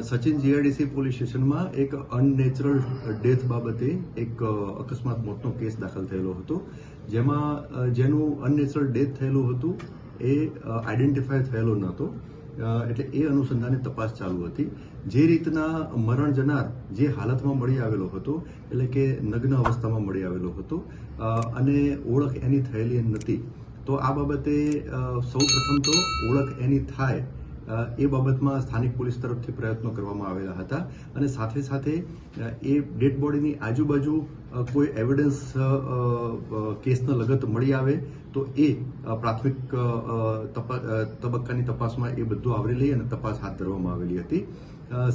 Sachin GIDC police સ્ટેશનમાં એક unnatural death બાબતે એક અકસ્માત મોતનો કેસ દાખલ થયેલો હતો, જેનું અનનેચરલ ડેથ થયેલું હતું એ આઈડેન્ટિફાય થયેલો નહોતો, એટલે એ અનુસંધાને તપાસ ચાલુ હતી. જે રીતના મરણ જનાર જે હાલતમાં મળી આવેલો હતો, એટલે કે નગ્ન અવસ્થામાં મળી આવેલો હતો અને ઓળખ એની થયેલી નથી, તો આ બાબતે સૌ પ્રથમ તો ઓળખ એની થાય એ બાબતમાં સ્થાનિક પોલીસ તરફથી પ્રયત્નો કરવામાં આવેલા હતા અને સાથે સાથે એ ડેડ બોડીની આજુબાજુ કોઈ એવિડન્સ કેસના લગત મળી આવે તો એ પ્રાથમિક તબક્કાની તપાસમાં એ બધું આવરી લઈ અને તપાસ હાથ ધરવામાં આવેલી હતી.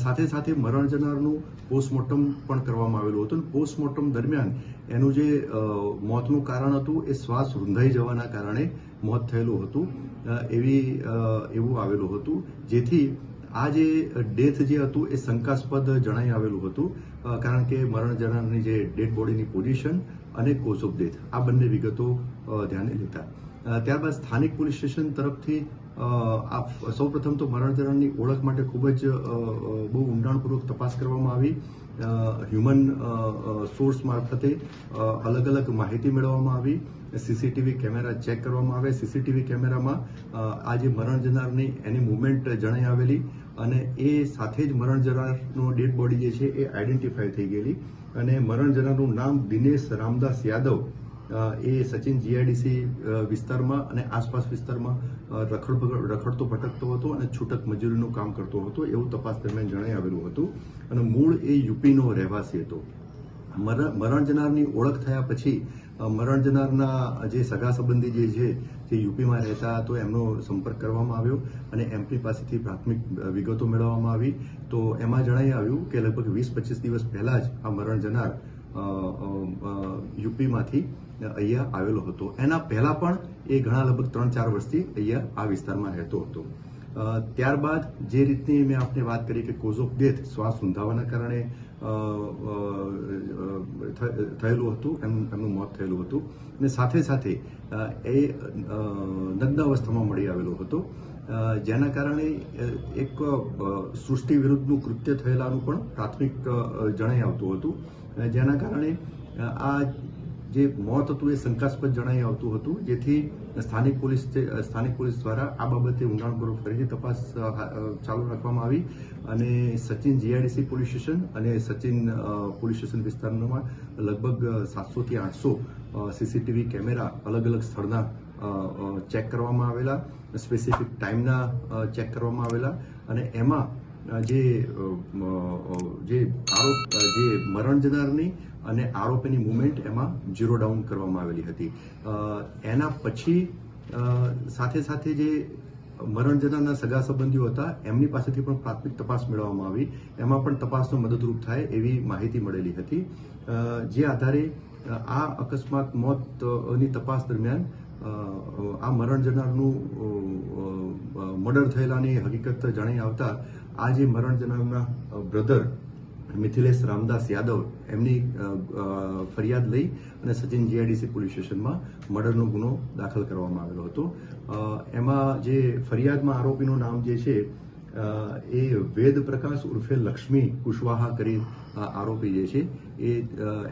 સાથે સાથે મરણ જનારનું પોસ્ટમોર્ટમ પણ કરવામાં આવેલું હતું. પોસ્ટમોર્ટમ દરમિયાન એનું જે મોતનું કારણ હતું એ શ્વાસ રૂંધાઈ જવાના કારણે મોત થયેલું હતું એવું આવેલું હતું, જેથી આ જે ડેથ જે હતું એ શંકાસ્પદ જણાઈ આવેલું હતું, કારણ કે મરણ જનારની જે ડેડ બોડીની પોઝિશન અને કોઝ ઓફ ડેથ આ બંને વિગતો ધ્યાને લેતા ત્યારબાદ સ્થાનિક પોલીસ સ્ટેશન તરફથી સૌપ્રથમ તો મરણ જનારની ઓળખ માટે ખૂબ જ બહુ ઊંડાણપૂર્વક તપાસ કરવામાં આવી. હ્યુમન સોર્સ મારફતે અલગ અલગ માહિતી મેળવવામાં આવી. સીસીટીવી કેમેરા ચેક કરવામાં આવે. સીસીટીવી કેમેરામાં આ જે મરણ જનારની એની મુવમેન્ટ જણાઈ આવેલી અને એ સાથે જ મરણ જનારનું ડેડ બોડી જે છે એ આઈડેન્ટિફાઈ થઈ ગયેલી અને મરણ જનારનું નામ દિનેશ રામદાસ યાદવ એ સચિન જીઆઈડીસી વિસ્તારમાં અને આસપાસ વિસ્તારમાં રખડતો ભટકતો હતો અને છૂટક મજૂરીનું કામ કરતો હતો એવું તપાસ દરમિયાન જણાઈ આવેલું હતું અને મૂળ એ યુપીનો રહેવાસી હતો. મરણ જનારની ઓળખ થયા પછી મરણ જનારના જે સગા સંબંધી જે છે તે યુપીમાં રહેતા તો એમનો સંપર્ક કરવામાં આવ્યો અને એમની પાસેથી પ્રાથમિક વિગતો મેળવવામાં આવી. તો એમાં જણાઈ આવ્યું કે લગભગ 20-25 દિવસ પહેલા જ આ મરણ જનાર યુપીમાંથી અહીંયા આવેલો હતો. એના પહેલા પણ એ ઘણા લગભગ 3-4 વર્ષથી અહીંયા આ વિસ્તારમાં રહેતો હતો. ત્યારબાદ જે રીતની મેં આપને વાત કરી કે કોઝ ઓફ ડેથ શ્વાસ રૂંધાવાના કારણે થયેલું હતું, એમનું મોત થયેલું હતું અને સાથે સાથે એ નગ્ન અવસ્થામાં મળી આવેલો હતો, જેના કારણે એક સૃષ્ટિ વિરુદ્ધનું કૃત્ય થયેલાનું પણ પ્રાથમિક જણાઈ આવતું હતું, જેના કારણે આ જે મોત હતું એ શંકાસ્પદ જણાઈ આવતું હતું, જેથી સ્થાનિક પોલીસ દ્વારા આ બાબતે ઊંડાણપૂર્વક ફરીથી તપાસ ચાલુ રાખવામાં આવી અને સચિન જીઆઈડીસી પોલીસ સ્ટેશન અને સચિન પોલીસ સ્ટેશન વિસ્તારમાં લગભગ 700 થી 800 સીસીટીવી કેમેરા અલગ અલગ સ્થળના ચેક કરવામાં આવેલા, સ્પેસિફિક ટાઈમના ચેક કરવામાં આવેલા અને એમાં જે મરણ જનારની અને આરોપીની મુવમેન્ટ એમાં ઝીરો ડાઉન કરવામાં આવેલી હતી. એના પછી સાથે સાથે જે મરણ જનારના સગા સંબંધીઓ હતા એમની પાસેથી પણ પ્રાથમિક તપાસ મેળવવામાં આવી. એમાં પણ તપાસનો મદદરૂપ થાય એવી માહિતી મળેલી હતી, જે આધારે આ અકસ્માત મોતની તપાસ દરમિયાન આ મરણ જનારનું મર્ડર થયેલાની હકીકત જણાઈ આવતા આ જે મરણ જનારના બ્રધર મિથિલેશ રામદાસ યાદવ એમની ફરિયાદ લઈ અને સચિન જીઆઈડીસી પોલીસ સ્ટેશનમાં મર્ડરનો ગુનો દાખલ કરવામાં આવેલો હતો. એમાં જે ફરિયાદમાં આરોપીનું નામ જે છે એ વેદ પ્રકાશ ઉર્ફે લક્ષ્મી કુશવાહા કરી આરોપી જે છે એ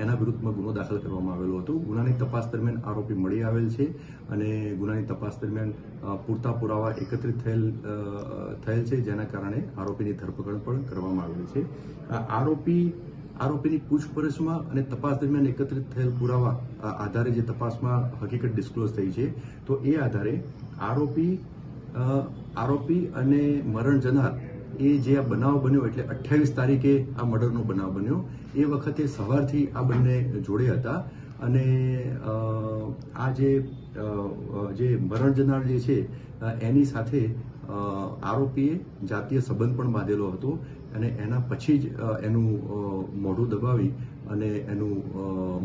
એના વિરુદ્ધમાં ગુનો દાખલ કરવામાં આવેલો હતો. ગુનાની તપાસ દરમિયાન આરોપી મળી આવેલ છે અને ગુનાની તપાસ દરમિયાન પૂરતા પુરાવા એકત્રિત થયેલ છે, જેના કારણે આરોપીની ધરપકડ પણ કરવામાં આવેલી છે. આરોપીની પૂછપરછમાં અને તપાસ દરમિયાન એકત્રિત થયેલ પુરાવા આધારે જે તપાસમાં હકીકત ડિસ્ક્લોઝ થઈ છે, તો એ આધારે આરોપી અને મરણ જનાર એ જે આ બનાવ બન્યો એટલે 28 તારીખે આ મર્ડરનો બનાવ બન્યો, એ વખતે સવારથી આ બંને જોડે હતા અને આ જે મરણ જનાર જે છે એની સાથે આરોપીએ જાતીય સંબંધ પણ બાંધેલો હતો અને એના પછી જ એનું મોઢું દબાવી અને એનું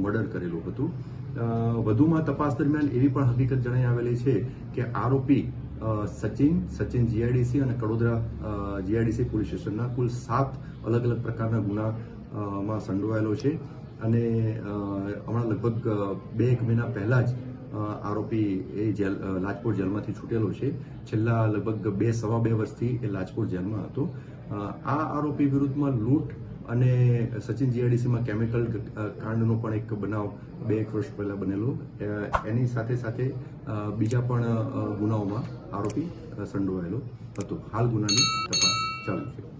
મર્ડર કરેલું હતું. વધુમાં તપાસ દરમિયાન એવી પણ હકીકત જણાઈ આવેલી છે કે આરોપી સચિન જીઆઈડીસી અને કડોદરા જીઆઈડીસી પોલીસ સ્ટેશનના કુલ 7 અલગ અલગ પ્રકારના ગુનામાં સંડોવાયેલો છે અને હમણાં લગભગ 2-1 મહિના પહેલા જ આરોપી એ લાજપોર જેલમાંથી છૂટેલો છે. છેલ્લા લગભગ સવા બે વર્ષથી એ લાજપોર જેલમાં હતો. આ આરોપી વિરુદ્ધમાં લૂંટ અને સચિન જીઆઈડીસીમાં કેમિકલ કાંડનો પણ એક બનાવ 2 વર્ષ પહેલા બનેલો. એની સાથે સાથે બીજા પણ ગુનાઓમાં આરોપી સંડોવાયેલો હતો. હાલ ગુનાની તપાસ ચાલુ છે.